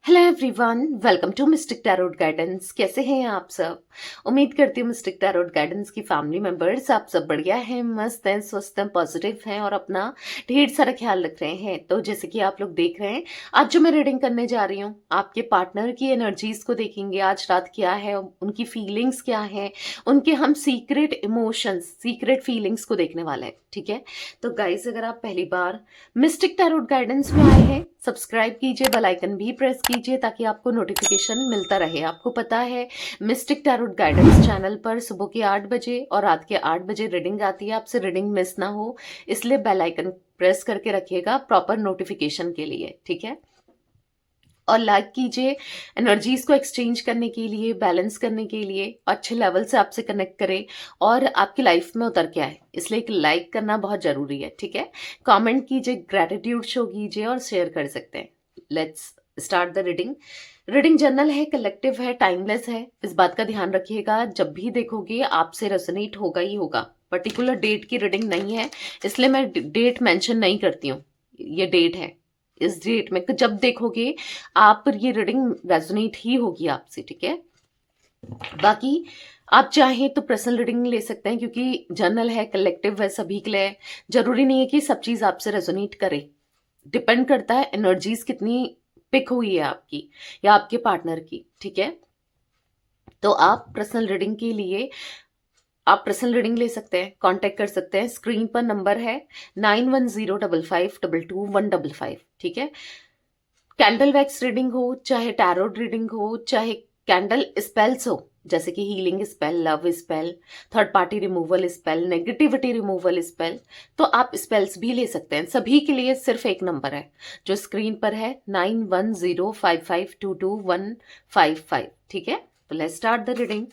Hello everyone, welcome to mystic tarot guidance. कैसे हैं आप सब? उम्मीद करती हूँ मिस्टिक टैरोट गाइडेंस की फैमिली मेंबर्स आप सब बढ़िया हैं, मस्त हैं, स्वस्थ हैं, पॉजिटिव हैं और अपना ढेर सारा ख्याल रख रहे हैं। तो जैसे कि आप लोग देख रहे हैं, आज जो मैं रीडिंग करने जा रही हूँ, आपके पार्टनर की एनर्जीज को देखेंगे। आज रात क्या है, उनकी फीलिंग्स क्या है, उनके हम सीक्रेट इमोशंस, सीक्रेट फीलिंग्स को देखने वाले हैं। ठीक है, तो गाइज अगर आप पहली बार मिस्टिक टैरोट गाइडेंस में आए हैं, सब्सक्राइब कीजिए, बेल आइकन भी प्रेस कीजिए ताकि आपको नोटिफिकेशन मिलता रहे। आपको पता है मिस्टिक टैरोट गाइडेंस चैनल पर सुबह के 8 बजे और रात के 8 बजे रीडिंग आती है। आपसे रीडिंग मिस ना हो इसलिए बेल आइकन प्रेस करके रखिएगा प्रॉपर नोटिफिकेशन के लिए। ठीक है, और लाइक कीजिए, एनर्जीज को एक्सचेंज करने के लिए, बैलेंस करने के लिए, अच्छे लेवल से आपसे कनेक्ट करे और आपकी लाइफ में उतर के आए, इसलिए एक लाइक करना बहुत जरूरी है। ठीक है, कमेंट कीजिए, ग्रेटिट्यूड शो कीजिए और शेयर कर सकते हैं। Let's start the reading. Reading general है, कलेक्टिव है, टाइमलेस है, इस बात का ध्यान रखिएगा। जब भी देखोगे आपसे रेजोनेट होगा ही होगा। पर्टिकुलर डेट की रीडिंग नहीं है, इसलिए मैं डेट मेंशन नहीं करती हूँ। ये डेट है, इस डेट में जब देखोगे आप, ये रीडिंग रेजोनेट ही होगी आपसे। ठीक है, बाकी आप चाहें तो पर्सनल रीडिंग ले सकते हैं, क्योंकि जर्नल है, कलेक्टिव है, सभी के लिए जरूरी नहीं है कि सब चीज आपसे रेजोनेट करे। डिपेंड करता है एनर्जीज कितनी पिक हुई है आपकी या आपके पार्टनर की। ठीक है, तो आप पर्सनल रीडिंग के लिए आप पर्सनल रीडिंग ले सकते हैं, कांटेक्ट कर सकते हैं। स्क्रीन पर नंबर है 9105522155। ठीक है, कैंडल वैक्स रीडिंग हो, चाहे टैरोट रीडिंग हो, चाहे कैंडल स्पेल्स हो, जैसे कि healing spell, love spell, third party removal spell, negativity removal spell, तो आप स्पेल्स भी ले सकते हैं। सभी के लिए सिर्फ एक नंबर है जो स्क्रीन पर है, 9105522155। ठीक है, तो लेट्स स्टार्ट द रीडिंग।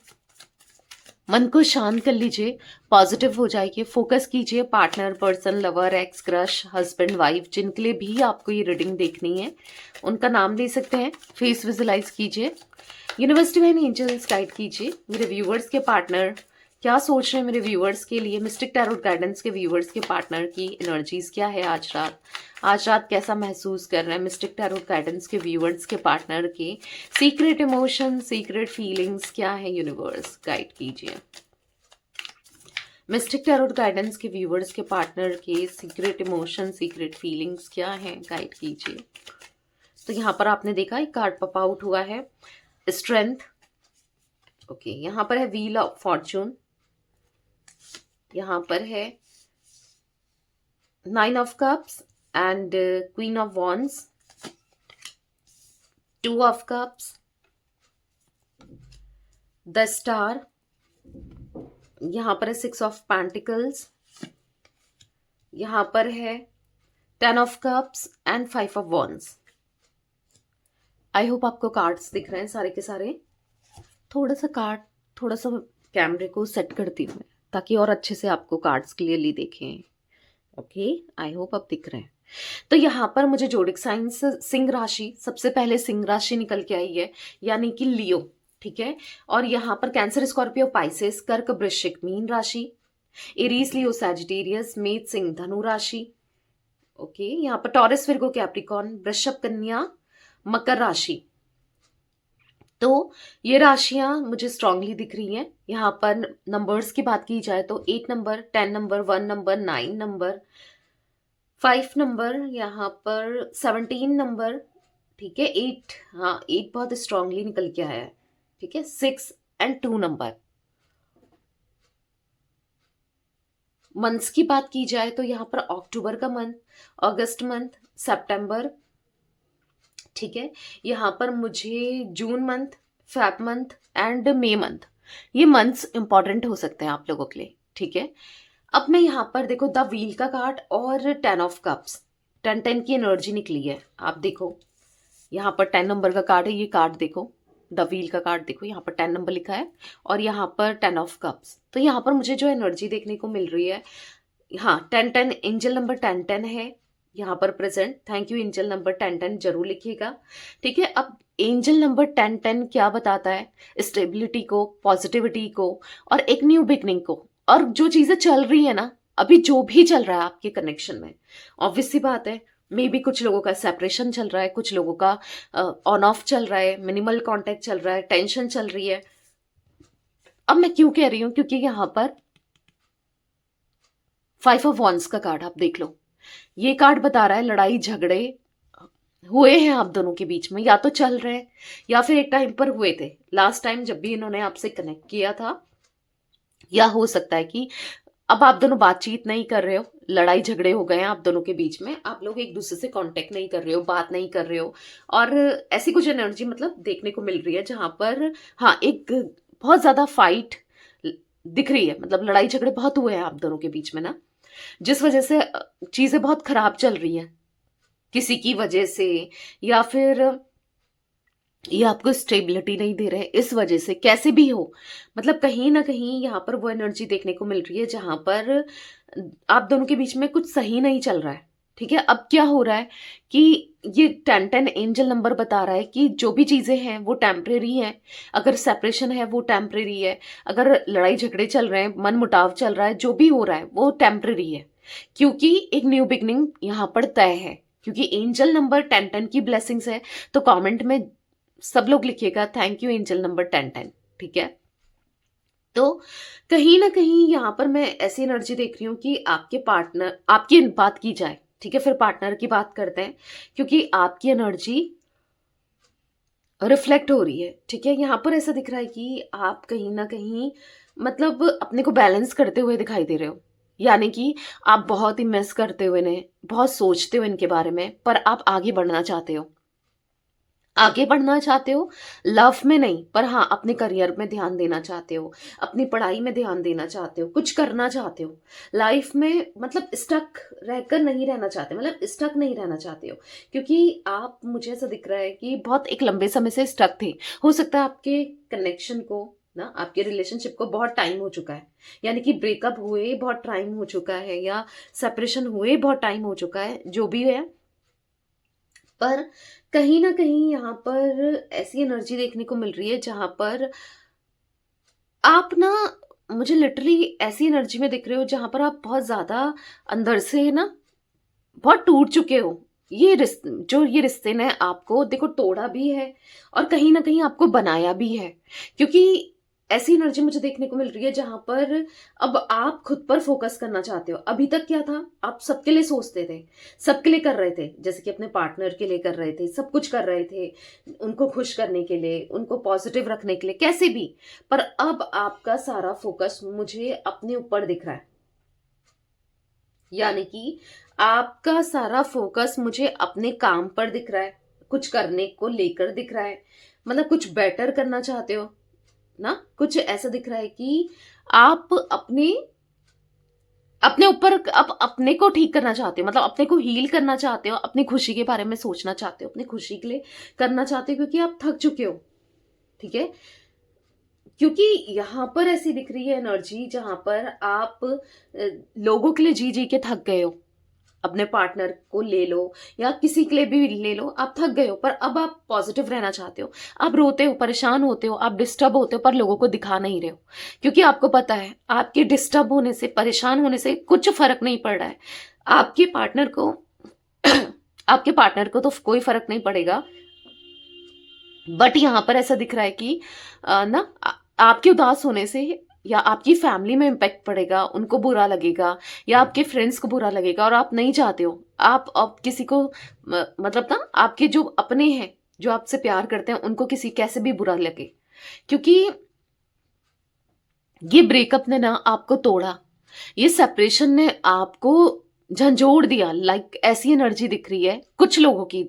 मन को शांत कर लीजिए, पॉजिटिव हो जाइए, फोकस कीजिए। Partner, person, lover, x, crush, husband, wife, जिनके लिए भी आपको ये रीडिंग देखनी है उनका नाम ले सकते हैं। फेस विजुलाइज कीजिए, यूनिवर्स डिवाइन एंजल्स गाइड कीजिए। मेरे व्यूअर्स के पार्टनर क्या सोच रहे हैं, मेरे व्यूअर्स के लिए, मिस्टिक टैरोट गाइडेंस के व्यूअर्स के पार्टनर की एनर्जीज क्या है आज रात। आज रात कैसा महसूस कर रहे हैं मिस्टिक टैरोट गाइडेंस के व्यूअर्स के पार्टनर के सीक्रेट इमोशन, सीक्रेट फीलिंग्स क्या है, यूनिवर्स गाइड कीजिए। मिस्टिक टैरोट गाइडेंस के व्यूअर्स के पार्टनर के सीक्रेट इमोशन, सीक्रेट फीलिंग्स क्या है, गाइड कीजिए। तो यहाँ पर आपने देखा एक कार्ड पॉप आउट हुआ है, स्ट्रेंथ। ओके, यहाँ पर है व्हील ऑफ फॉर्चून, यहाँ पर है 9 of cups and queen of wands, 2 of cups, the star, यहाँ पर है 6 ऑफ पेंटिकल्स, यहाँ पर है 10 of cups and 5 of wands. I hope आपको कार्ड्स दिख रहे हैं सारे के सारे। थोड़ा सा कैमरे को सेट करती हूँ मैं, ताकि और अच्छे से आपको कार्ड्स क्लियरली देखें। ओके, आई होप आप दिख रहे हैं। तो यहाँ पर मुझे जोडिक साइंस सिंह राशि, सबसे पहले सिंह राशि निकल के आई है, यानी कि लियो। ठीक है, और यहाँ पर कैंसर, स्कॉर्पियो, पाइसेस, कर्क, वृश्चिक, मीन राशि, एरीज, लियो, सैजिटेरियस, मेष, सिंह, धनु राशि। ओके, यहाँ पर टॉरस, विर्गो, कैप्रिकॉर्न, वृषभ, कन्या, मकर राशि। तो ये राशियां मुझे स्ट्रांगली दिख रही हैं। यहाँ पर नंबर्स की बात की जाए तो 8 number, 10 number, 1 number, 9 number, 5 number, यहाँ पर 17 नंबर। ठीक है, 8, हाँ 8 बहुत स्ट्रांगली निकल के आया है। ठीक है, 6 एंड 2 नंबर। मंथ्स की बात की जाए तो यहाँ पर अक्टूबर का मंथ, अगस्त मंथ, सितंबर। ठीक है, यहाँ पर मुझे June month, Feb month and May month, ये मंथ्स इंपॉर्टेंट हो सकते हैं आप लोगों के लिए। ठीक है, अब मैं यहाँ पर देखो द व्हील का कार्ड और 10 ऑफ कप्स, 10 की एनर्जी निकली है। आप देखो यहाँ पर 10 नंबर का कार्ड है, ये कार्ड देखो, द व्हील का कार्ड देखो, यहाँ पर 10 नंबर लिखा है और यहाँ पर 10 ऑफ कप्स। तो यहाँ पर मुझे जो एनर्जी देखने को मिल रही है, हाँ 10 एंजल नंबर 10 है यहाँ पर present. Thank you, angel number 10 जरूर लिखिएगा। ठीक है, अब एंजल नंबर 10 क्या बताता है, स्टेबिलिटी को, पॉजिटिविटी को और एक न्यू बिगनिंग को। और जो चीजें चल रही है ना, अभी जो भी चल रहा है आपके कनेक्शन में, ऑब्वियस सी बात है मे बी कुछ लोगों का सेपरेशन चल रहा है, कुछ लोगों का ऑन ऑफ चल रहा है, मिनिमल कांटेक्ट चल रहा है, टेंशन चल रही है। अब मैं क्यों कह रही हूं, क्योंकि यहां पर 5 ऑफ वॉन्ड्स का कार्ड आप देख लो। ये कार्ड बता रहा है लड़ाई झगड़े हुए हैं आप दोनों के बीच में, या तो चल रहे हैं या फिर एक टाइम पर हुए थे, लास्ट टाइम जब भी इन्होंने आपसे कनेक्ट किया था। या हो सकता है कि अब आप दोनों बातचीत नहीं कर रहे हो, लड़ाई झगड़े हो गए हैं आप दोनों के बीच में, आप लोग एक दूसरे से कांटेक्ट नहीं कर रहे हो, बात नहीं कर रहे हो। और ऐसी कुछ एनर्जी मतलब देखने को मिल रही है जहां पर हाँ एक बहुत ज्यादा फाइट दिख रही है, मतलब लड़ाई झगड़े बहुत हुए हैं आप दोनों के बीच में ना, जिस वजह से चीजें बहुत खराब चल रही है किसी की वजह से, या फिर ये आपको स्टेबिलिटी नहीं दे रहे हैं इस वजह से, कैसे भी हो। मतलब कहीं ना कहीं यहाँ पर वो एनर्जी देखने को मिल रही है जहां पर आप दोनों के बीच में कुछ सही नहीं चल रहा है। ठीक है, अब क्या हो रहा है कि ये 10-10 एंजल नंबर बता रहा है कि जो भी चीजें हैं वो टेम्परेरी हैं। अगर सेपरेशन है वो टेम्परेरी है, अगर लड़ाई झगड़े चल रहे हैं, मन मुटाव चल रहा है, जो भी हो रहा है वो टेम्परेरी है, क्योंकि एक न्यू बिगनिंग यहाँ पर तय है। क्योंकि एंजल नंबर 10-10 की ब्लेसिंग्स है, तो कमेंट में सब लोग लिखिएगा थैंक यू एंजल नंबर 10-10। ठीक है, तो कहीं ना कहीं यहाँ पर मैं ऐसी एनर्जी देख रही हूँ कि आपके पार्टनर, आपकी बात की जाए, ठीक है, फिर पार्टनर की बात करते हैं, क्योंकि आपकी एनर्जी रिफ्लेक्ट हो रही है। ठीक है, यहाँ पर ऐसा दिख रहा है कि आप कहीं ना कहीं मतलब अपने को बैलेंस करते हुए दिखाई दे रहे हो, यानी कि आप बहुत ही मिस करते हुए ने, बहुत सोचते हो इनके बारे में, पर आप आगे बढ़ना चाहते हो, आगे बढ़ना चाहते हो, लव में नहीं पर हाँ अपने करियर में ध्यान देना चाहते हो, अपनी पढ़ाई में ध्यान देना चाहते हो, कुछ करना चाहते हो लाइफ में, मतलब स्टक रहकर नहीं रहना चाहते, मतलब स्टक नहीं रहना चाहते हो। क्योंकि आप, मुझे ऐसा दिख रहा है कि बहुत एक लंबे समय से स्टक थे। हो सकता है आपके कनेक्शन को ना, आपके रिलेशनशिप को बहुत टाइम हो चुका है, यानी कि ब्रेकअप हुए बहुत टाइम हो चुका है, या सेपरेशन हुए बहुत टाइम हो चुका है, जो भी है। पर कहीं ना कहीं यहाँ पर ऐसी एनर्जी देखने को मिल रही है जहां पर आप ना, मुझे लिटरली ऐसी एनर्जी में दिख रहे हो जहां पर आप बहुत ज्यादा अंदर से ना बहुत टूट चुके हो। ये रिश्ते ने आपको देखो तोड़ा भी है और कहीं ना कहीं आपको बनाया भी है, क्योंकि ऐसी एनर्जी मुझे देखने को मिल रही है जहां पर अब आप खुद पर फोकस करना चाहते हो। अभी तक क्या था, आप सबके लिए सोचते थे, सबके लिए कर रहे थे, जैसे कि अपने पार्टनर के लिए कर रहे थे, सब कुछ कर रहे थे उनको खुश करने के लिए, उनको पॉजिटिव रखने के लिए, कैसे भी। पर अब आपका सारा फोकस मुझे अपने ऊपर दिख रहा है, यानी कि आपका सारा फोकस मुझे अपने काम पर दिख रहा है, कुछ करने को लेकर दिख रहा है, मतलब कुछ बेटर करना चाहते हो ना, कुछ ऐसा दिख रहा है कि आप अपने अपने ऊपर अब अपने को ठीक करना चाहते हो, मतलब अपने को हील करना चाहते हो, अपनी खुशी के बारे में सोचना चाहते हो, अपनी खुशी के लिए करना चाहते हो, क्योंकि आप थक चुके हो। ठीक है, क्योंकि यहां पर ऐसी दिख रही है एनर्जी जहां पर आप लोगों के लिए जी जी के थक गए हो। अपने पार्टनर को ले लो या किसी के लिए भी ले लो, आप थक गए हो, पर अब आप पॉजिटिव रहना चाहते हो। आप रोते हो, परेशान होते हो, आप डिस्टर्ब होते हो, पर लोगों को दिखा नहीं रहे हो, क्योंकि आपको पता है आपके डिस्टर्ब होने से, परेशान होने से कुछ फर्क नहीं पड़ रहा है आपके पार्टनर को। आपके पार्टनर को तो कोई फर्क नहीं पड़ेगा, बट यहां पर ऐसा दिख रहा है कि ना आपके उदास होने से या आपकी फैमिली में इम्पैक्ट पड़ेगा, उनको बुरा लगेगा, या आपके फ्रेंड्स को बुरा लगेगा, और आप नहीं चाहते हो आप अब किसी को मतलब ना आपके जो अपने हैं, जो आपसे प्यार करते हैं, उनको किसी कैसे भी बुरा लगे, क्योंकि ये ब्रेकअप ने ना आपको तोड़ा, ये सेपरेशन ने आपको झंझोड़ दिया। लाइक ऐसी एनर्जी दिख रही है कुछ लोगों की,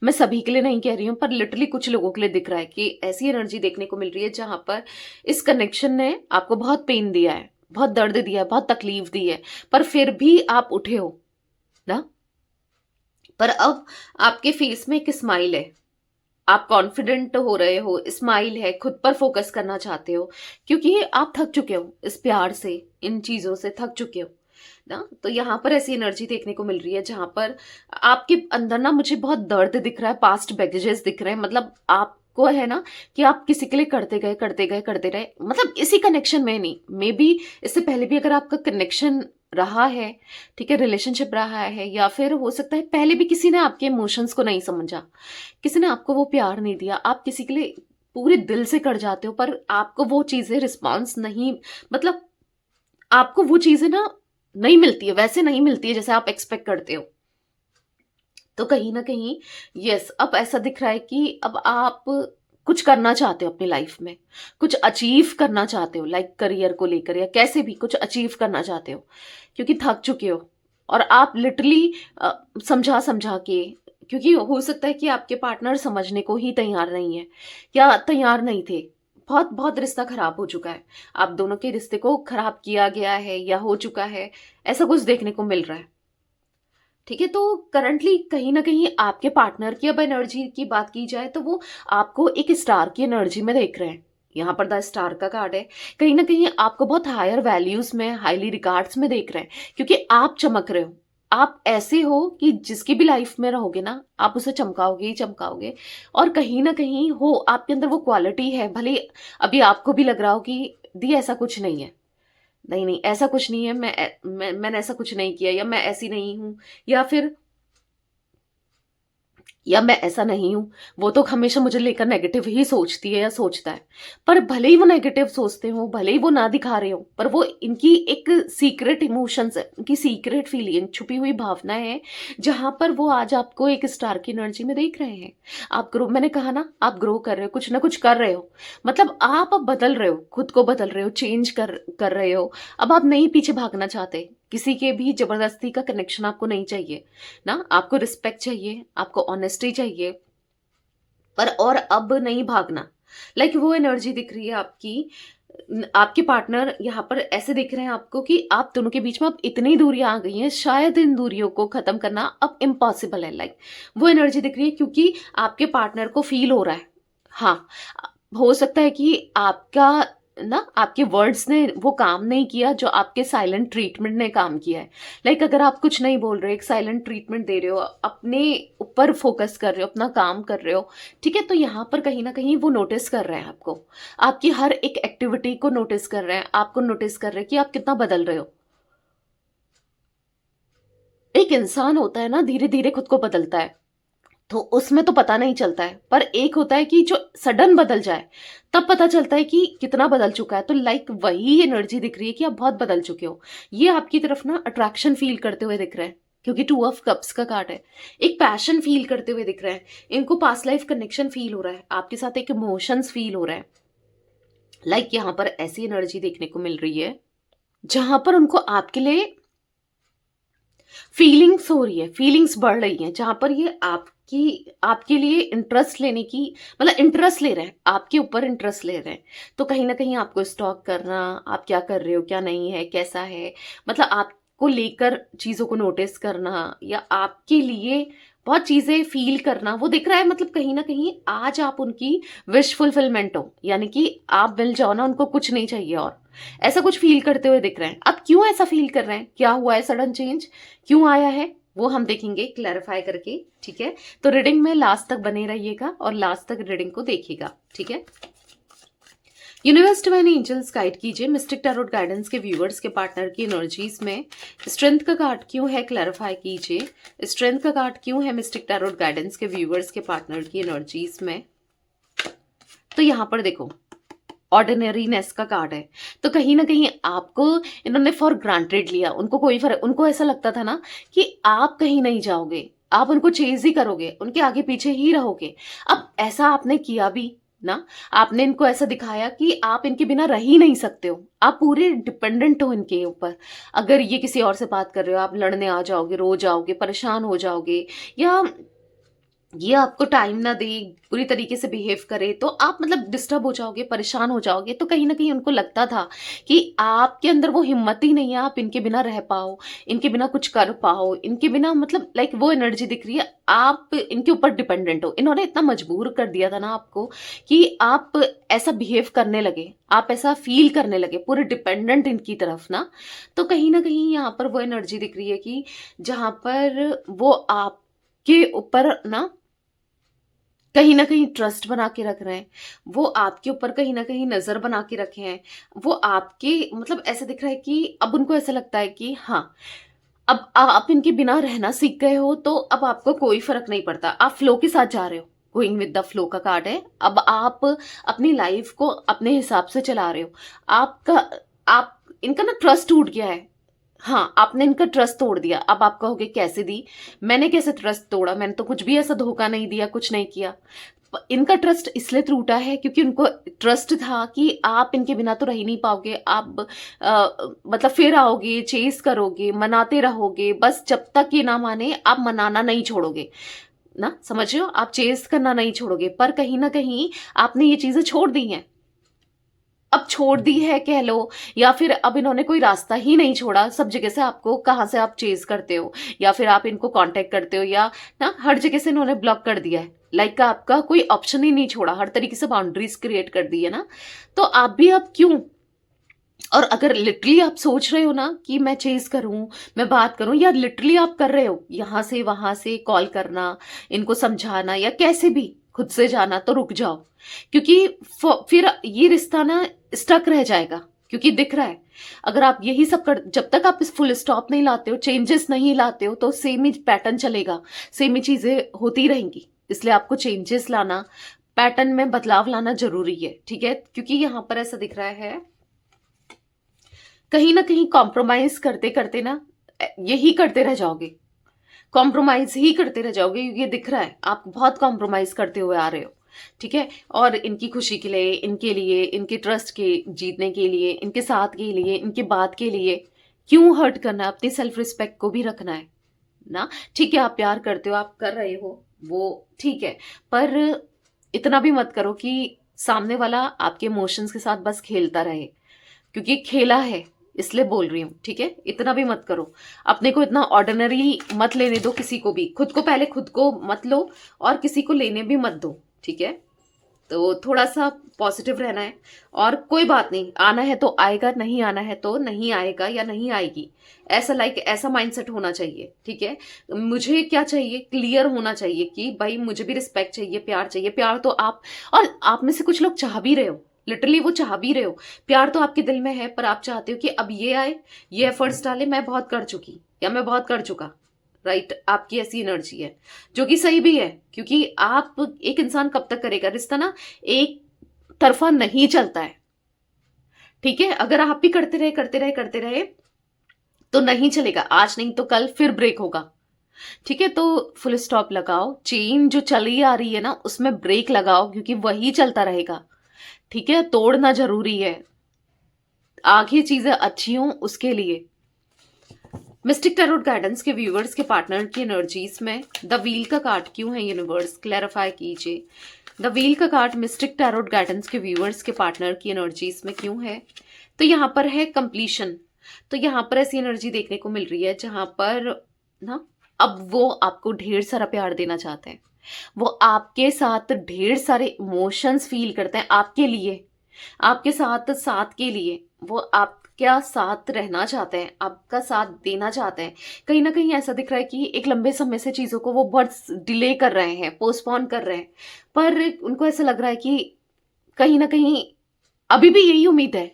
मैं सभी के लिए नहीं कह रही हूं, पर लिटरली कुछ लोगों के लिए दिख रहा है कि ऐसी एनर्जी देखने को मिल रही है जहां पर इस कनेक्शन ने आपको बहुत पेन दिया है, बहुत दर्द दिया है, बहुत तकलीफ दी है, पर फिर भी आप उठे हो ना। पर अब आपके फेस में एक स्माइल है, आप कॉन्फिडेंट हो रहे हो, स्माइल है, खुद पर फोकस करना चाहते हो, क्योंकि आप थक चुके हो इस प्यार से, इन चीजों से थक चुके हो ना। तो यहाँ पर ऐसी एनर्जी देखने को मिल रही है जहां पर आपके अंदर ना मुझे बहुत दर्द दिख रहा है, पास्ट बैगेजेस दिख रहे हैं, मतलब आपको है ना कि आप किसी के लिए करते गए करते गए करते रहे, मतलब इसी कनेक्शन में नहीं, मे बी इससे पहले भी अगर आपका कनेक्शन रहा है, ठीक है, रिलेशनशिप रहा है, या फिर हो सकता है पहले भी किसी ने आपके इमोशंस को नहीं समझा, किसी ने आपको वो प्यार नहीं दिया, आप किसी के लिए पूरे दिल से कर जाते हो पर आपको वो चीज़ें रिस्पॉन्स नहीं, मतलब आपको वो चीज़ें ना नहीं मिलती है, वैसे नहीं मिलती है जैसे आप एक्सपेक्ट करते हो। तो कहीं न कहीं यस, अब ऐसा दिख रहा है कि अब आप कुछ करना चाहते हो अपनी लाइफ में, कुछ अचीव करना चाहते हो, लाइक करियर को लेकर या कैसे भी कुछ अचीव करना चाहते हो, क्योंकि थक चुके हो और आप लिटरली समझा-समझा के, क्योंकि हो सकता है कि आपके पार्टनर समझने को ही तैयार नहीं है या तैयार नहीं थे। बहुत बहुत रिश्ता खराब हो चुका है, आप दोनों के रिश्ते को खराब किया गया है या हो चुका है, ऐसा कुछ देखने को मिल रहा है। ठीक है, तो करंटली कहीं न कहीं आपके पार्टनर की अब एनर्जी की बात की जाए तो वो आपको एक स्टार की एनर्जी में देख रहे हैं। यहाँ पर द स्टार का कार्ड है। कहीं न कहीं आपको बहुत हायर वैल्यूज़ में, हाइली रिगार्ड्स में देख रहे हैं, क्योंकि आप चमक रहे हो। आप ऐसे हो कि जिसकी भी लाइफ में रहोगे ना, आप उसे चमकाओगे ही चमकाओगे, और कहीं न कहीं हो आपके अंदर वो क्वालिटी है, भले ही अभी आपको भी लग रहा हो कि दी ऐसा कुछ नहीं है। नहीं, नहीं, ऐसा कुछ नहीं है, मैंने ऐसा कुछ नहीं किया, या मैं ऐसी नहीं हूँ, या फिर या मैं ऐसा नहीं हूँ, वो तो हमेशा मुझे लेकर नेगेटिव ही सोचती है या सोचता है। पर भले ही वो नेगेटिव सोचते हों, भले ही वो ना दिखा रहे हों, पर वो इनकी एक सीक्रेट इमोशंस है, उनकी सीक्रेट फीलिंग, छुपी हुई भावनाएँ हैं, जहाँ पर वो आज आपको एक स्टार की एनर्जी में देख रहे हैं। आप ग्रो, मैंने कहा ना, आप ग्रो कर रहे हो, कुछ ना कुछ कर रहे हो। मतलब आप अब बदल रहे हो, खुद को बदल रहे हो, चेंज कर रहे हो। अब आप नहीं पीछे भागना चाहते, किसी के भी ज़बरदस्ती का कनेक्शन आपको नहीं चाहिए। ना, आपको रिस्पेक्ट चाहिए, आपको ऑनेस्टी चाहिए, पर और अब नहीं भागना। लाइक वो एनर्जी दिख रही है आपकी। आपके पार्टनर यहाँ पर ऐसे दिख रहे हैं आपको कि आप दोनों के बीच में अब इतनी दूरियां आ गई हैं, शायद इन दूरियों को खत्म करना अब इम्पॉसिबल है। लाइक वो एनर्जी दिख रही है, क्योंकि आपके पार्टनर को फील हो रहा है। हाँ, हो सकता है कि आपका ना, आपके वर्ड्स ने वो काम नहीं किया जो आपके साइलेंट ट्रीटमेंट ने काम किया है। लाइक अगर आप कुछ नहीं बोल रहे, एक साइलेंट ट्रीटमेंट दे रहे हो, अपने ऊपर फोकस कर रहे हो, अपना काम कर रहे हो, ठीक है, तो यहाँ पर कहीं ना कहीं वो नोटिस कर रहे हैं आपको, आपकी हर एक एक्टिविटी को नोटिस कर रहे हैं, आपको नोटिस कर रहे हैं कि आप कितना बदल रहे हो। एक इंसान होता है ना, धीरे धीरे खुद को बदलता है, तो उसमें तो पता नहीं चलता है, पर एक होता है कि जो सडन बदल जाए, तब पता चलता है कि कितना बदल चुका है। तो लाइक वही एनर्जी दिख रही है कि आप बहुत बदल चुके हो। ये आपकी तरफ ना अट्रैक्शन फील करते हुए दिख रहे हैं, क्योंकि टू ऑफ कप्स का कार्ड है। एक पैशन फील करते हुए दिख रहे हैं, इनको पास्ट लाइफ कनेक्शन फील हो रहा है, आपके साथ एक इमोशंस फील हो रहा है। लाइक यहाँ पर ऐसी एनर्जी देखने को मिल रही है जहां पर उनको आपके लिए फीलिंग्स हो रही है, फीलिंग्स बढ़ रही हैं, जहां पर ये आपकी आपके लिए इंटरेस्ट लेने की, मतलब इंटरेस्ट ले रहे हैं, आपके ऊपर इंटरेस्ट ले रहे हैं। तो कहीं ना कहीं आपको स्टॉक करना, आप क्या कर रहे हो, क्या नहीं है, कैसा है, मतलब आपको लेकर चीज़ों को नोटिस करना, या आपके लिए बहुत चीज़ें फील करना, वो दिख रहा है। मतलब कहीं ना कहीं आज आप उनकी विश फुलफिलमेंट हो, यानी कि आप मिल जाओ ना, उनको कुछ नहीं चाहिए और ऐसा कुछ फील करते हुए दिख रहे हैं। अब क्यों ऐसा फील कर रहे हैं, क्या हुआ है, सडन चेंज क्यों आया है, वो हम देखेंगे क्लैरिफाई करके। ठीक है, तो रीडिंग में लास्ट तक बने रहिएगा और लास्ट तक रीडिंग को देखिएगा। ठीक है, यूनिवर्स डिवाइन एंजल्स गाइड कीजिए मिस्टिक टैरोट गाइडेंस के व्यूअर्स के पार्टनर की एनर्जीज में स्ट्रेंथ का कार्ड क्यों है, क्लैरिफाई कीजिए स्ट्रेंथ का कार्ड क्यों है मिस्टिक टैरोट गाइडेंस के व्यूअर्स के पार्टनर की एनर्जीज में। तो यहाँ पर देखो, ऑर्डिनरीनेस का कार्ड है। तो कहीं ना कहीं आपको इन्होंने फॉर ग्रांटेड लिया, उनको कोई फर्क, उनको ऐसा लगता था ना कि आप कहीं नहीं जाओगे, आप उनको चेज ही करोगे, उनके आगे पीछे ही रहोगे। अब ऐसा आपने किया भी ना, आपने इनको ऐसा दिखाया कि आप इनके बिना रह ही नहीं सकते हो, आप पूरे डिपेंडेंट हो इनके ऊपर। अगर ये किसी और से बात कर रहे हो, आप लड़ने आ जाओगे, रो जाओगे, परेशान हो जाओगे, या ये आपको टाइम ना दे, पूरी तरीके से बिहेव करे, तो आप मतलब डिस्टर्ब हो जाओगे, परेशान हो जाओगे। तो कहीं ना कहीं उनको लगता था कि आपके अंदर वो हिम्मत ही नहीं है, आप इनके बिना रह पाओ, इनके बिना कुछ कर पाओ, इनके बिना, मतलब लाइक वो एनर्जी दिख रही है, आप इनके ऊपर डिपेंडेंट हो। इन्होंने इतना मजबूर कर दिया था ना आपको कि आप ऐसा बिहेव करने लगे, आप ऐसा फील करने लगे, पूरे डिपेंडेंट इनकी तरफ ना। तो कहीं ना कहीं यहाँ पर वो एनर्जी दिख रही है कि जहाँ पर वो आपके ऊपर ना कहीं न कहीं ट्रस्ट बना के रख रहे हैं, वो आपके ऊपर कहीं न कहीं नज़र बना के रखे हैं, वो आपके मतलब ऐसा दिख रहा है कि अब उनको ऐसा लगता है कि हाँ, अब आप इनके बिना रहना सीख गए हो, तो अब आपको कोई फ़र्क नहीं पड़ता, आप फ्लो के साथ जा रहे हो, गोइंग विद द फ्लो का कार्ड है। अब आप अपनी लाइफ़ को अपने हिसाब से चला रहे हो। आपका आप इनका ना ट्रस्ट टूट गया है। हाँ, आपने इनका ट्रस्ट तोड़ दिया। अब आप कहोगे कैसे दी? मैंने कैसे ट्रस्ट तोड़ा? मैंने तो कुछ भी ऐसा धोखा नहीं दिया, कुछ नहीं किया। इनका ट्रस्ट इसलिए टूटा है क्योंकि उनको ट्रस्ट था कि आप इनके बिना तो रह ही नहीं पाओगे। आप मतलब फिर आओगे, चेज़ करोगे, मनाते रहोगे, बस जब तक ये ना माने आप मनाना नहीं छोड़ोगे। ना, समझ रहे हो? आप चेज़ करना नहीं छोड़ोगे, पर कहीं न कहीं आपने ये चीज़ें छोड़ दी हैं। अब छोड़ दी है कह लो, या फिर अब इन्होंने कोई रास्ता ही नहीं छोड़ा, सब जगह से आपको कहाँ से आप चेज़ करते हो या फिर आप इनको कांटेक्ट करते हो, या ना हर जगह से इन्होंने ब्लॉक कर दिया है। लाइक आपका कोई ऑप्शन ही नहीं छोड़ा, हर तरीके से बाउंड्रीज क्रिएट कर दी है ना। तो आप भी अब क्यों, और अगर लिटरली आप सोच रहे हो ना कि मैं चेज़ करूं, मैं बात करूं, या लिटरली आप कर रहे हो यहाँ से वहां से कॉल करना, इनको समझाना या कैसे भी खुद से जाना, तो रुक जाओ। क्योंकि फिर ये रिश्ता ना स्टक रह जाएगा, क्योंकि दिख रहा है अगर आप यही सब कर, जब तक आप इस फुल स्टॉप नहीं लाते हो, चेंजेस नहीं लाते हो, तो सेम ही पैटर्न चलेगा, सेम ही चीजें होती रहेंगी। इसलिए आपको चेंजेस लाना, पैटर्न में बदलाव लाना जरूरी है, ठीक है। क्योंकि यहाँ पर ऐसा दिख रहा है कहीं ना कहीं कॉम्प्रोमाइज करते करते ना यही करते रह जाओगे, कॉम्प्रोमाइज ही करते रह जाओगे, क्योंकि ये दिख रहा है आप बहुत कॉम्प्रोमाइज करते हुए आ रहे हो, ठीक है। और इनकी खुशी के लिए, इनके लिए, इनके ट्रस्ट के जीतने के लिए, इनके साथ के लिए, इनके बात के लिए क्यों हर्ट करना है? अपनी सेल्फ रिस्पेक्ट को भी रखना है ना। ठीक है, आप प्यार करते हो, आप कर रहे हो, वो ठीक है, पर इतना भी मत करो कि सामने वाला आपके इमोशंस के साथ बस खेलता रहे, क्योंकि खेला है इसलिए बोल रही हूँ, ठीक है। इतना भी मत करो, अपने को इतना ऑर्डिनरी मत लेने दो किसी को भी, खुद को पहले खुद को मत लो और किसी को लेने भी मत दो, ठीक है। तो थोड़ा सा पॉजिटिव रहना है, और कोई बात नहीं, आना है तो आएगा, नहीं आना है तो नहीं आएगा या नहीं आएगी, ऐसा ऐसा माइंडसेट होना चाहिए, ठीक है। मुझे क्या चाहिए, क्लियर होना चाहिए कि भाई मुझे भी रिस्पेक्ट चाहिए, प्यार चाहिए। प्यार तो आप, और आप में से कुछ लोग चाह भी रहे हो, लिटरली वो चाह भी रहे हो, प्यार तो आपके दिल में है, पर आप चाहते हो कि अब ये आए, ये एफर्ट्स डाले, मैं बहुत कर चुकी या मैं बहुत कर चुका, राइट। आपकी ऐसी एनर्जी है, जो कि सही भी है, क्योंकि आप, एक इंसान कब तक करेगा रिश्ता ना, एक तरफा नहीं चलता है, ठीक है। अगर आप भी करते रहे करते रहे करते रहे तो नहीं चलेगा, आज नहीं तो कल फिर ब्रेक होगा, ठीक है। तो फुल स्टॉप लगाओ, चेन जो चली आ रही है ना उसमें ब्रेक लगाओ, क्योंकि वही चलता रहेगा, ठीक है। तोड़ना जरूरी है, आगे चीजें अच्छी हों उसके लिए। मिस्टिक टैरोट गाइडेंस के व्यूवर्स के पार्टनर की एनर्जीज में द व्हील का कार्ड क्यों है, यूनिवर्स क्लैरिफाई कीजिए। द व्हील का कार्ड मिस्टिक टैरोट गाइडेंस के व्यूवर्स के पार्टनर की एनर्जीज में क्यों है? तो यहाँ पर है कंप्लीशन। तो यहाँ पर ऐसी एनर्जी देखने को मिल रही है जहां पर ना अब वो आपको ढेर सारा प्यार देना चाहते हैं, वो आपके साथ ढेर सारे इमोशंस फील करते हैं आपके लिए, आपके साथ साथ के लिए, वो आपका साथ रहना चाहते हैं, आपका साथ देना चाहते हैं। कहीं ना कहीं ऐसा दिख रहा है कि एक लंबे समय से चीज़ों को वो बहुत डिले कर रहे हैं, पोस्टपोन कर रहे हैं, पर उनको ऐसा लग रहा है कि कहीं ना कहीं अभी भी यही उम्मीद है,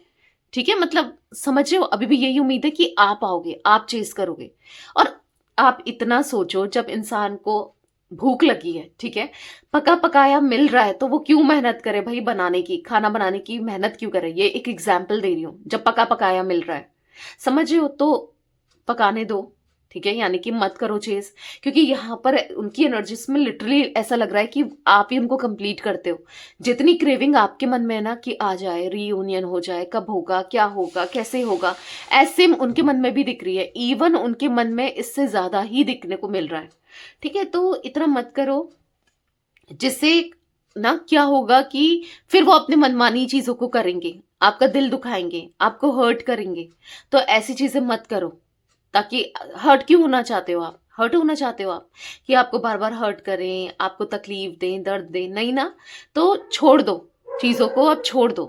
ठीक है। मतलब समझ रहे हो, अभी भी यही उम्मीद है कि आप आओगे, आप चेस करोगे। और आप इतना सोचो, जब इंसान को भूख लगी है, ठीक है, पका पकाया मिल रहा है, तो वो क्यों मेहनत करे भाई, बनाने की, खाना बनाने की मेहनत क्यों करे? ये एक एग्जाम्पल दे रही हूँ, जब पका पकाया मिल रहा है, समझ रहे हो, तो पकाने दो, ठीक है। यानी कि मत करो चेज, क्योंकि यहाँ पर उनकी एनर्जीज में लिटरली ऐसा लग रहा है कि आप ही उनको कंप्लीट करते हो। जितनी क्रेविंग आपके मन में है ना कि आ जाए, रीयूनियन हो जाए, कब होगा, क्या होगा, कैसे होगा, ऐसे उनके मन में भी दिख रही है। इवन उनके मन में इससे ज्यादा ही दिखने को मिल रहा है, ठीक है। तो इतना मत करो, जिससे ना क्या होगा कि फिर वो अपने मनमानी चीजों को करेंगे, आपका दिल दुखाएंगे, आपको हर्ट करेंगे। तो ऐसी चीजें मत करो, ताकि हर्ट क्यों होना चाहते हो आप, हर्ट होना चाहते हो आप कि आपको बार बार हर्ट करें, आपको तकलीफ दें, दर्द दें, नहीं ना। तो छोड़ दो चीजों को, अब छोड़ दो।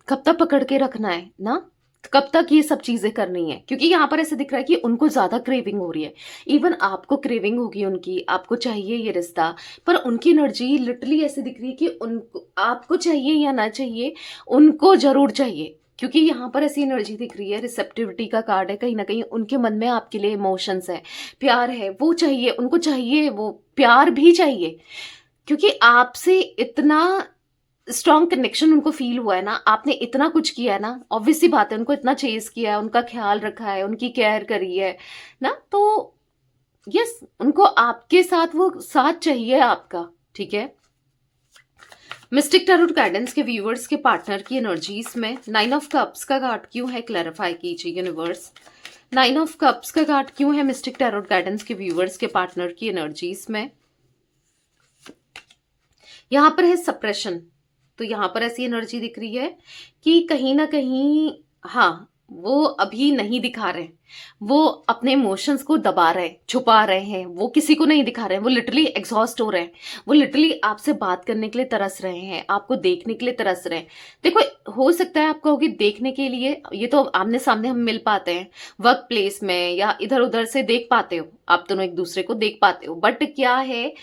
कब तक पकड़ के रखना है ना? कब तक ये सब चीजें करनी है, क्योंकि यहाँ पर ऐसे दिख रहा है कि उनको ज्यादा क्रेविंग हो रही है। इवन आपको क्रेविंग होगी उनकी, आपको चाहिए ये रिश्ता, पर उनकी एनर्जी लिटरली ऐसे दिख रही है कि उनको, आपको चाहिए या ना चाहिए, उनको जरूर चाहिए। क्योंकि यहाँ पर ऐसी एनर्जी दिख रही है, रिसेप्टिविटी का कार्ड है, कहीं ना कहीं उनके मन में आपके लिए इमोशंस है, प्यार है, वो चाहिए, उनको चाहिए, वो प्यार भी चाहिए। क्योंकि आपसे इतना स्ट्रॉन्ग कनेक्शन उनको फील हुआ है ना, आपने इतना कुछ किया है ना, ऑब्वियस सी बात है, उनको इतना चेस किया है, उनका ख्याल रखा है, उनकी केयर करी है ना, तो यस, उनको आपके साथ वो साथ चाहिए आपका। ठीक है, मिस्टिक टैरोट गाइडेंस के व्यूअर्स के पार्टनर की एनर्जीज में 9 ऑफ कप्स का कार्ड क्यों है, क्लैरिफाई कीजिए यूनिवर्स। 9 ऑफ कप्स का कार्ड क्यों है मिस्टिक टैरोट गाइडेंस के व्यूअर्स के पार्टनर की एनर्जीज में। यहां पर है सप्रेशन, तो यहां पर ऐसी एनर्जी दिख रही है कि कहीं ना कहीं, हाँ, वो अभी नहीं दिखा रहे, वो अपने इमोशंस को दबा रहे, छुपा रहे हैं, वो किसी को नहीं दिखा रहे हैं, वो लिटरली एग्जॉस्ट हो रहे हैं, वो लिटरली आपसे बात करने के लिए तरस रहे हैं, आपको देखने के लिए तरस रहे हैं। देखो, हो सकता है आप कहोगे देखने के लिए, ये तो आमने सामने हम मिल पाते हैं, वर्क प्लेस में या इधर उधर से देख पाते हो, आप दोनों एक दूसरे को देख पाते हो, बट क्या है,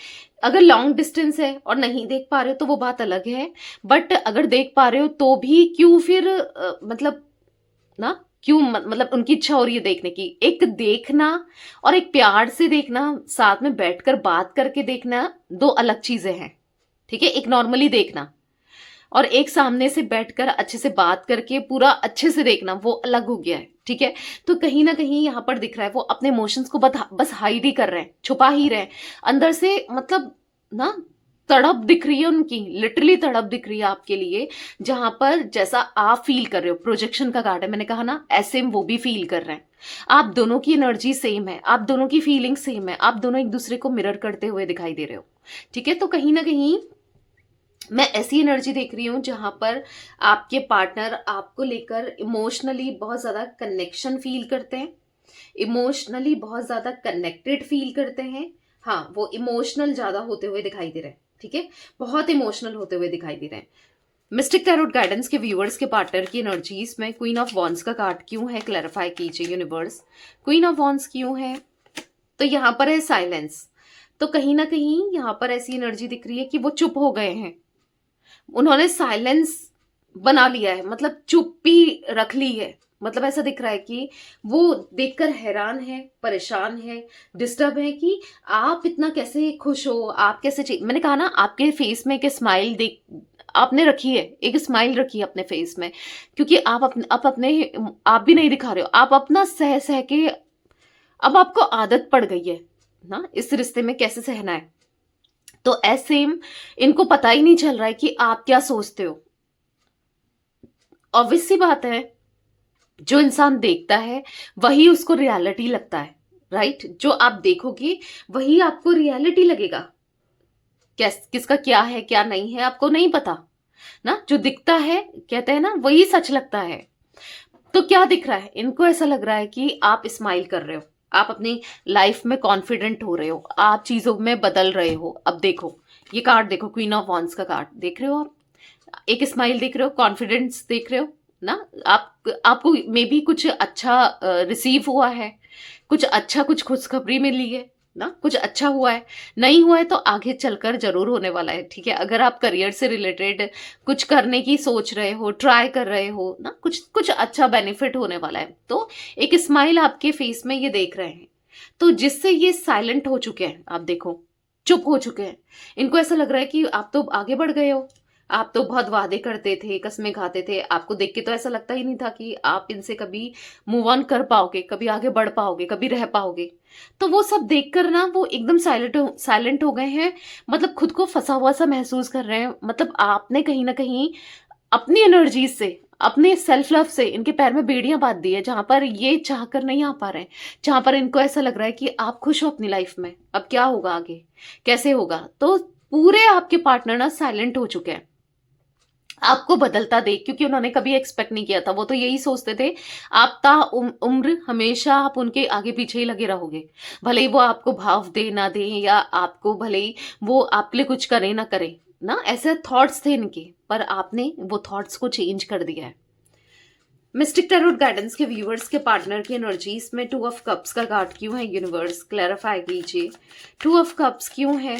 अगर लॉन्ग डिस्टेंस है और नहीं देख पा रहे हो तो वो बात अलग है, बट अगर देख पा रहे हो तो भी क्यों फिर मतलब ना, क्यों मतलब उनकी इच्छा हो रही है देखने की। एक देखना और एक प्यार से देखना, साथ में बैठकर बात करके देखना, दो अलग चीजें हैं। ठीक है, एक नॉर्मली देखना और एक सामने से बैठकर अच्छे से बात करके पूरा अच्छे से देखना, वो अलग हो गया है। ठीक है, तो कहीं ना कहीं यहाँ पर दिख रहा है वो अपने इमोशंस को बस हाइड ही कर रहे हैं, छुपा ही रहे हैं अंदर से, मतलब ना, तड़प दिख रही है उनकी, लिटरली तड़प दिख रही है आपके लिए, जहां पर जैसा आप फील कर रहे हो, प्रोजेक्शन का कार्ड है, मैंने कहा ना, ऐसे वो भी फील कर रहे हैं। आप दोनों की एनर्जी सेम है, आप दोनों की फीलिंग सेम है, आप दोनों एक दूसरे को मिरर करते हुए दिखाई दे रहे हो। ठीक है, तो कहीं ना कहीं मैं ऐसी एनर्जी देख रही हूं जहां पर आपके पार्टनर आपको लेकर इमोशनली बहुत ज्यादा कनेक्शन फील करते हैं, इमोशनली बहुत ज्यादा कनेक्टेड फील करते हैं। हाँ, वो इमोशनल ज्यादा होते हुए दिखाई दे रहे हैं। ठीक है, बहुत इमोशनल होते हुए दिखाई दे रहे हैं। मिस्टिक टैरोट गाइडेंस के व्यूअर्स के पार्टनर की एनर्जीज में क्वीन ऑफ वॉन्ड्स का कार्ड क्यों है, क्लैरिफाई कीजिए यूनिवर्स। क्वीन ऑफ वॉन्ड्स क्यों है, तो यहां पर है साइलेंस, तो कहीं ना कहीं यहां पर ऐसी एनर्जी दिख रही है कि वो चुप हो गए हैं, उन्होंने साइलेंस बना लिया है, मतलब चुप्पी रख ली है। मतलब ऐसा दिख रहा है कि वो देखकर हैरान है, परेशान है, डिस्टर्ब है कि आप इतना कैसे खुश हो, आप कैसे, मैंने कहा ना, आपके फेस में एक स्माइल देख आपने रखी है, एक स्माइल रखी है अपने फेस में, क्योंकि आप भी नहीं दिखा रहे हो, आप अपना सह सह के, अब आपको आदत पड़ गई है ना इस रिश्ते में कैसे सहना है। तो ऐसे इनको पता ही नहीं चल रहा है कि आप क्या सोचते हो। ऑब्वियस सी बात है, जो इंसान देखता है वही उसको रियलिटी लगता है, राइट। जो आप देखोगे वही आपको रियलिटी लगेगा, किसका क्या है क्या नहीं है आपको नहीं पता ना, जो दिखता है, कहते हैं ना, वही सच लगता है। तो क्या दिख रहा है, इनको ऐसा लग रहा है कि आप स्माइल कर रहे हो, आप अपनी लाइफ में कॉन्फिडेंट हो रहे हो, आप चीजों में बदल रहे हो। अब देखो, ये कार्ड देखो, क्वीन ऑफ वॉन्ड्स का कार्ड देख रहे हो आप, एक स्माइल देख रहे हो, कॉन्फिडेंस देख रहे हो ना, आपको मे बी कुछ अच्छा रिसीव हुआ है, कुछ अच्छा, कुछ खुशखबरी मिली है ना, कुछ अच्छा हुआ है, नहीं हुआ है तो आगे चलकर जरूर होने वाला है। ठीक है, अगर आप करियर से रिलेटेड कुछ करने की सोच रहे हो, ट्राई कर रहे हो ना, कुछ कुछ अच्छा बेनिफिट होने वाला है, तो एक स्माइल आपके फेस में ये देख रहे हैं। तो जिससे ये साइलेंट हो चुके हैं, आप देखो चुप हो चुके हैं, इनको ऐसा लग रहा है कि आप तो आगे बढ़ गए हो, आप तो बहुत वादे करते थे, कस्में खाते थे, आपको देख के तो ऐसा लगता ही नहीं था कि आप इनसे कभी मूव ऑन कर पाओगे, कभी आगे बढ़ पाओगे, कभी रह पाओगे। तो वो सब देखकर ना वो एकदम साइलेंट हो गए हैं, मतलब खुद को फंसा हुआ सा महसूस कर रहे हैं। मतलब आपने कहीं ना कहीं अपनी एनर्जी से, अपने सेल्फ लव से इनके पैर में बेड़ियां बांध दी है, जहां पर ये चाह कर नहीं आ पा रहे हैं, जहां पर इनको ऐसा लग रहा है कि आप खुश हो अपनी लाइफ में, अब क्या होगा आगे, कैसे होगा। तो पूरे आपके पार्टनर ना साइलेंट हो चुके हैं आपको बदलता देख, क्योंकि उन्होंने कभी एक्सपेक्ट नहीं किया था, वो तो यही सोचते थे आप उम्र हमेशा आप उनके आगे पीछे ही लगे रहोगे, भले ही वो आपको भाव दे ना दे, या आपको भले ही वो आपके लिए कुछ करे ना करे ना, ऐसे थॉट्स थे इनके, पर आपने वो थॉट्स को चेंज कर दिया है। मिस्टिक टैरोट गाइडेंस के व्यूअर्स के पार्टनर की एनर्जीज में 2 ऑफ कप्स का कार्ड क्यों है? यूनिवर्स क्लैरिफाई कीजिए, 2 ऑफ कप्स क्यों है?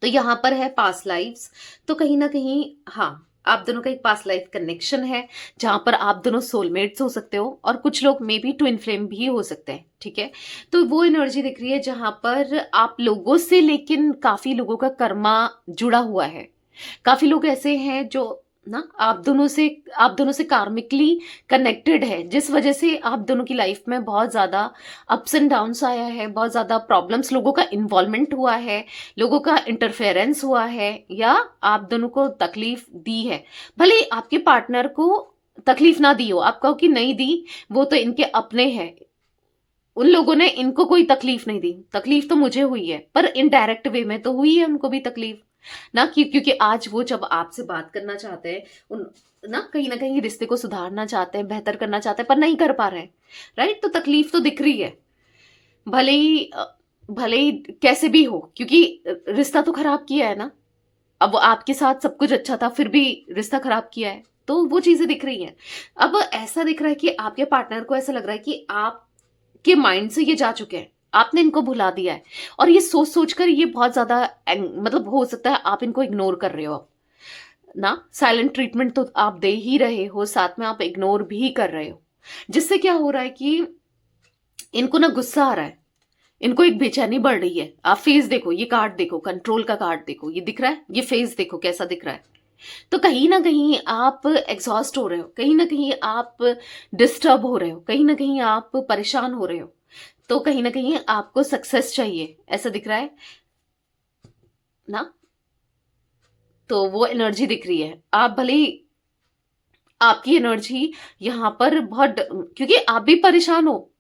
तो यहाँ पर है पास्ट लाइफ्स। तो कहीं ना कहीं हाँ, आप दोनों का एक पास्ट लाइफ कनेक्शन है जहां पर आप दोनों सोलमेट्स हो सकते हो, और कुछ लोग मे बी ट्विन फ्लेम भी हो सकते हैं, ठीक है। तो वो एनर्जी दिख रही है जहां पर आप लोगों से, लेकिन काफी लोगों का कर्मा जुड़ा हुआ है। काफी लोग ऐसे हैं जो ना आप दोनों से कार्मिकली कनेक्टेड है, जिस वजह से आप दोनों की लाइफ में बहुत ज्यादा अप्स एंड डाउन्स आया है, बहुत ज्यादा प्रॉब्लम्स, लोगों का इन्वॉल्वमेंट हुआ है, लोगों का इंटरफेरेंस हुआ है, या आप दोनों को तकलीफ दी है। भले ही आपके पार्टनर को तकलीफ ना दी हो, आप कहो कि नहीं दी, वो तो इनके अपने हैं, उन लोगों ने इनको कोई तकलीफ नहीं दी, तकलीफ तो मुझे हुई है, पर इनडायरेक्ट वे में तो हुई है उनको भी तकलीफ ना, क्योंकि आज वो जब आपसे बात करना चाहते हैं, उन ना कहीं रिश्ते को सुधारना चाहते हैं, बेहतर करना चाहते हैं, पर नहीं कर पा रहे हैं, राइट। तो तकलीफ तो दिख रही है, भले ही कैसे भी हो, क्योंकि रिश्ता तो खराब किया है ना। अब वो आपके साथ सब कुछ अच्छा था, फिर भी रिश्ता खराब किया है, तो वो चीजें दिख रही हैं। अब ऐसा दिख रहा है कि आपके पार्टनर को ऐसा लग रहा है कि आपके माइंड से ये जा चुके हैं, आपने इनको भुला दिया है, और ये सोच सोच कर ये बहुत ज्यादा मतलब हो सकता है आप इनको इग्नोर कर रहे हो अब ना। साइलेंट ट्रीटमेंट तो आप दे ही रहे हो, साथ में आप इग्नोर भी कर रहे हो, जिससे क्या हो रहा है कि इनको ना गुस्सा आ रहा है, इनको एक बेचैनी बढ़ रही है। आप फेस देखो, ये कार्ड देखो, कंट्रोल का कार्ड देखो, ये दिख रहा है, ये फेस देखो कैसा दिख रहा है। तो कहीं ना कहीं आप एग्जॉस्ट हो रहे हो, कहीं ना कहीं आप डिस्टर्ब हो रहे हो, कहीं ना कहीं आप परेशान हो रहे हो, तो कहीं ना कहीं आपको सक्सेस चाहिए, ऐसा दिख रहा है ना। तो वो एनर्जी दिख रही है। आप भले ही, आपकी एनर्जी यहाँ पर बहुत, क्योंकि आप भी परेशान हो,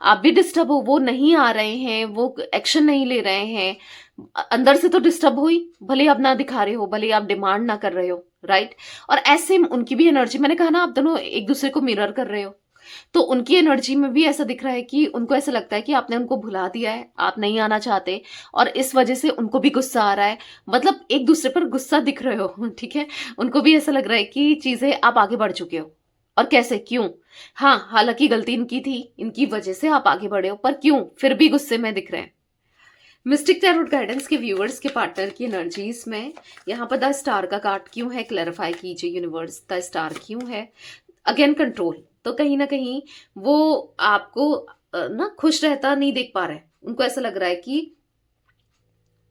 आप भी डिस्टर्ब हो, वो नहीं आ रहे हैं, वो एक्शन नहीं ले रहे हैं, अंदर से तो डिस्टर्ब हो ही, भले आप ना दिखा रहे हो, भले आप डिमांड ना कर रहे हो, राइट। और ऐसे उनकी भी एनर्जी, मैंने कहा ना आप दोनों एक दूसरे को मिरर कर रहे हो, तो उनकी एनर्जी में भी ऐसा दिख रहा है कि उनको ऐसा लगता है कि आपने उनको भुला दिया है, आप नहीं आना चाहते, और इस वजह से उनको भी गुस्सा आ रहा है, मतलब एक दूसरे पर गुस्सा दिख रहे हो, ठीक है। उनको भी ऐसा लग रहा है कि चीजें आप आगे बढ़ चुके हो, और कैसे, क्यों? हाँ, हालांकि गलती इनकी थी, इनकी वजह से आप आगे बढ़े हो, पर क्यों फिर भी गुस्से में दिख रहे हैं। मिस्टिक टैरोट गाइडेंस के व्यूअर्स के पार्टनर की एनर्जीज में यहाँ पर द स्टार का कार्ड क्यों है? क्लैरिफाई कीजिए यूनिवर्स, द स्टार क्यों है? Again control. तो कहीं ना कहीं वो आपको ना खुश रहता नहीं देख पा रहे, उनको ऐसा लग रहा है कि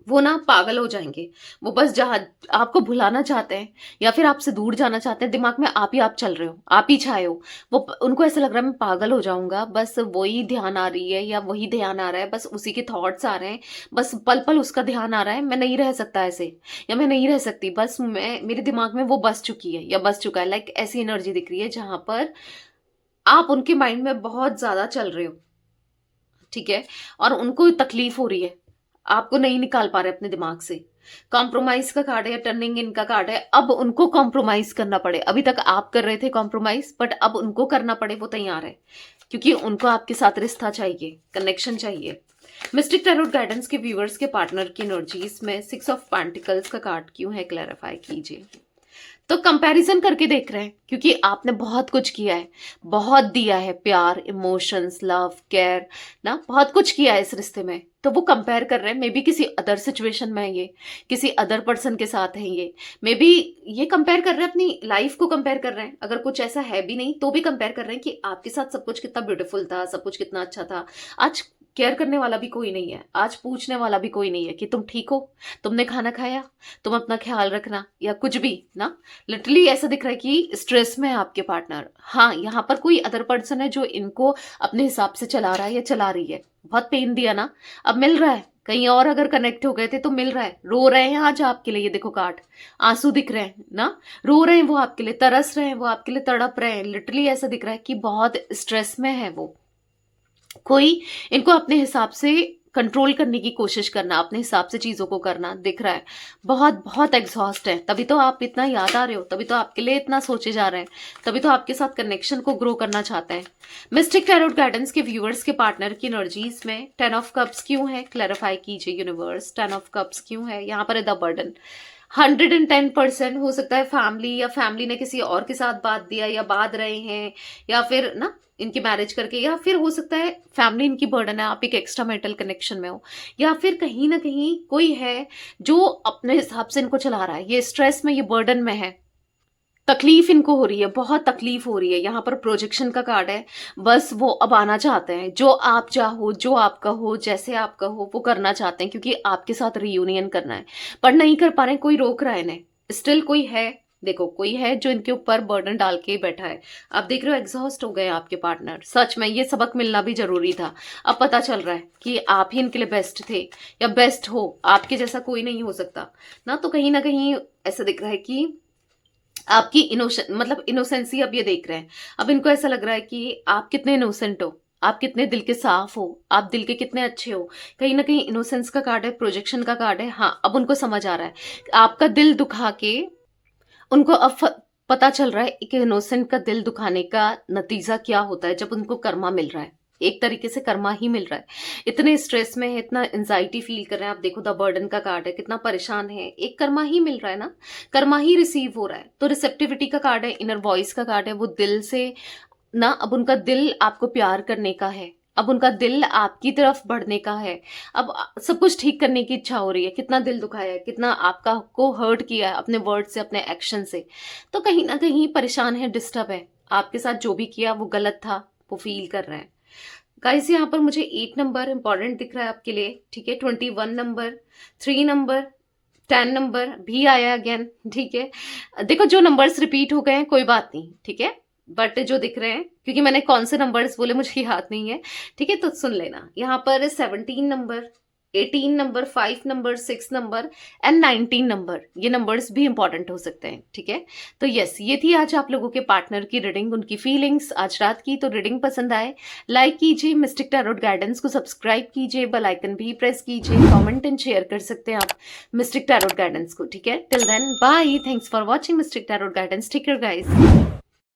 वो ना पागल हो जाएंगे, वो बस जहाँ आपको भुलाना चाहते हैं या फिर आपसे दूर जाना चाहते हैं, दिमाग में आप चल रहे हो, आप ही छाए हो, वो उनको ऐसा लग रहा है मैं पागल हो जाऊंगा, बस वही ध्यान आ रही है या वही ध्यान आ रहा है, बस उसी के थॉट्स आ रहे हैं, बस पल पल उसका ध्यान आ रहा है, मैं नहीं रह सकता ऐसे, या मैं नहीं रह सकती, बस मैं, मेरे दिमाग में वो बस चुकी है या बस चुका है, लाइक ऐसी एनर्जी दिख रही है जहां पर आप उनके माइंड में बहुत ज्यादा चल रहे हो, ठीक है, और उनको तकलीफ हो रही है, आपको नहीं निकाल पा रहे अपने दिमाग से। कॉम्प्रोमाइज का कार्ड है या टर्निंग इन का कार्ड है, अब उनको कॉम्प्रोमाइज करना पड़े, अभी तक आप कर रहे थे कॉम्प्रोमाइज, बट अब उनको करना पड़े, वो तैयार है, क्योंकि उनको आपके साथ रिश्ता चाहिए, कनेक्शन चाहिए। मिस्टिक टैरोट गाइडेंस के व्यूअर्स के पार्टनर की एनर्जीज में 6 ऑफ पेंटिकल्स का कार्ड क्यों है? क्लैरिफाई कीजिए। तो कंपैरिजन करके देख रहे हैं, क्योंकि आपने बहुत कुछ किया है, बहुत दिया है, प्यार, इमोशंस, लव, केयर ना, बहुत कुछ किया है इस रिश्ते में, तो वो कंपेयर कर रहे हैं, मे बी किसी अदर सिचुएशन में है, ये किसी अदर पर्सन के साथ है, ये मे बी ये कंपेयर कर रहे हैं, अपनी लाइफ को कंपेयर कर रहे हैं, अगर कुछ ऐसा है भी नहीं तो भी कंपेयर कर रहे हैं कि आपके साथ सब कुछ कितना ब्यूटीफुल था, सब कुछ कितना अच्छा था। आज केयर करने वाला भी कोई नहीं है, आज पूछने वाला भी कोई नहीं है कि तुम ठीक हो, तुमने खाना खाया, तुम अपना ख्याल रखना, या कुछ भी ना। लिटरली ऐसा दिख रहा है कि स्ट्रेस में है आपके पार्टनर। हाँ, यहाँ पर कोई अदर पर्सन है जो इनको अपने हिसाब से चला रहा है या चला रही है, बहुत पेन दिया ना, अब मिल रहा है, कहीं और अगर कनेक्ट हो गए थे तो मिल रहा है, रो रहे हैं आज आपके लिए, ये देखो कार्ड, आंसू दिख रहे हैं ना, रो रहे हैं वो आपके लिए, तरस रहे हैं वो आपके लिए, तड़प रहे हैं, लिटरली ऐसा दिख रहा है कि बहुत स्ट्रेस में है वो, कोई इनको अपने हिसाब से कंट्रोल करने की कोशिश करना, अपने हिसाब से चीजों को करना दिख रहा है, बहुत बहुत एग्जॉस्ट है, तभी तो आप इतना याद आ रहे हो, तभी तो आपके लिए इतना सोचे जा रहे हैं, तभी तो आपके साथ कनेक्शन को ग्रो करना चाहते हैं। मिस्टिक टैरोट गाइडेंस के व्यूअर्स के पार्टनर की एनर्जीज में 10 ऑफ कप्स क्यों है? क्लैरिफाई कीजिए यूनिवर्स, 10 ऑफ कप्स क्यों है? यहाँ पर है द बर्डन। 110% हो सकता है फैमिली, या फैमिली ने किसी और के साथ बात दिया या बात रहे हैं, या फिर ना इनकी मैरिज करके, या फिर हो सकता है फैमिली इनकी बर्डन है, आप एक एक्स्ट्रा मैरिटल कनेक्शन में हो, या फिर कहीं ना कहीं कोई है जो अपने हिसाब से इनको चला रहा है, ये स्ट्रेस में, ये बर्डन में है, तकलीफ इनको हो रही है, बहुत तकलीफ हो रही है। यहाँ पर प्रोजेक्शन का कार्ड है, बस वो अब आना चाहते हैं, जो आप चाहो, जो आपका हो, जैसे आपका हो वो करना चाहते हैं, क्योंकि आपके साथ रियूनियन करना है, पर नहीं कर पा रहे हैं, कोई रोक रहा है इन्हें। स्टिल कोई है, देखो कोई है जो इनके ऊपर बर्डन डाल के बैठा है। आप देख रहे हो एग्जॉस्ट हो गए आपके पार्टनर। सच में ये सबक मिलना भी जरूरी था। अब पता चल रहा है कि आप ही इनके लिए बेस्ट थे, या बेस्ट हो, आपके जैसा कोई नहीं हो सकता ना। तो कहीं ना कहीं ऐसा दिख रहा है कि आपकी इनोसेंसी अब ये देख रहे हैं। अब इनको ऐसा लग रहा है कि आप कितने इनोसेंट हो, आप कितने दिल के साफ हो, आप दिल के कितने अच्छे हो। कहीं ना कहीं इनोसेंस का कार्ड है, प्रोजेक्शन का कार्ड है। हाँ, अब उनको समझ आ रहा है, आपका दिल दुखा के उनको अब पता चल रहा है कि इनोसेंट का दिल दुखाने का नतीजा क्या होता है, जब उनको कर्मा मिल रहा है। एक तरीके से कर्मा ही मिल रहा है। इतने स्ट्रेस में है, इतना एंजाइटी फील कर रहे हैं, आप देखो द बर्डन का कार्ड है, कितना परेशान है, एक कर्मा ही मिल रहा है ना, कर्मा ही रिसीव हो रहा है। तो रिसेप्टिविटी का कार्ड है, इनर वॉइस का कार्ड है, वो दिल से ना, अब उनका दिल आपको प्यार करने का है, अब उनका दिल आपकी तरफ बढ़ने का है। अब सब कुछ ठीक करने की इच्छा हो रही है। कितना दिल दुखाया है, कितना आपका को हर्ट किया है अपने वर्ड से, अपने एक्शन से। तो कहीं ना कहीं परेशान है, डिस्टर्ब है, आपके साथ जो भी किया वो गलत था, वो फील कर रहे हैं। गाइस यहाँ पर मुझे 8 नंबर इंपॉर्टेंट दिख रहा है आपके लिए, ठीक है। 21 नंबर, 3 नंबर, 10 नंबर भी आया अगेन, ठीक है। देखो जो नंबर्स रिपीट हो गए हैं कोई बात नहीं, ठीक है, बट जो दिख रहे हैं, क्योंकि मैंने कौन से नंबर्स बोले मुझे याद नहीं है, ठीक है, तो सुन लेना। यहाँ पर 17 number, 18 number, 5 number, 6 number and 19 number, ये नंबर्स भी इंपॉर्टेंट हो सकते हैं, ठीक है। तो यस, ये थी आज आप लोगों के पार्टनर की रीडिंग, उनकी फीलिंग्स आज रात की। तो रीडिंग पसंद आए लाइक कीजिए, मिस्टिक टैरोट गाइडेंस को सब्सक्राइब कीजिए, बेल आइकन भी प्रेस कीजिए, कमेंट एंड शेयर कर सकते हैं आप मिस्टिक टैरोट गाइडेंस को, ठीक है। Till then bye, thanks for watching mystic tarot guidance, take care guys.